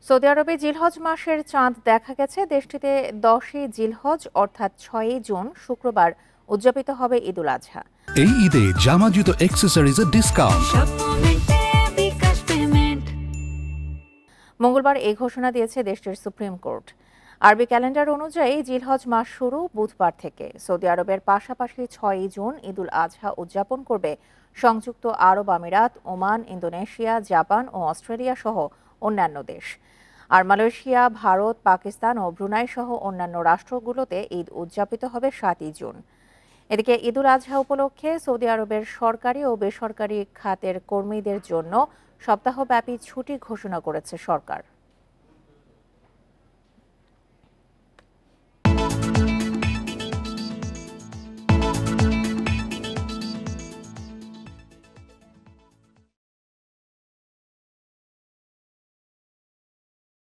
Saudi আরবে জিলহজ মাসের চাঁদ দেখা গেছে। দেশটিতে 10ই জিলহজ অর্থাৎ 6ই জুন শুক্রবার উদযাপিত হবে ঈদুল আজহা। এই ঈদে জামা জুতো অ্যাক্সেসরিজের ডিসকাউন্ট। মঙ্গলবার এই ঘোষণা দিয়েছে দেশটির সুপ্রিম কোর্ট। আরবি ক্যালেন্ডার অনুযায়ী জিলহজ মাস শুরু বুধবার থেকে। সৌদি আরবের পাশাপাশি 6ই জুন ঈদুল আজহা উদযাপন করবে সংযুক্ত আরব আমিরাত, ওমান, ইন্দোনেশিয়া, জাপান ও অস্ট্রেলিয়া সহ অন্যান্য দেশ। আর মালয়েশিয়া, ভারত, পাকিস্তান ও ব্রুনাই সহ অন্যান্য রাষ্ট্রগুলোতে ঈদ উদযাপিত হবে 7ই জুন। এদিকে ঈদুল আজহা উপলক্ষে সৌদি আরবের সরকারি ও বেসরকারি খাতের কর্মীদের জন্য সপ্তাহব্যাপী ছুটি ঘোষণা করেছে সরকার।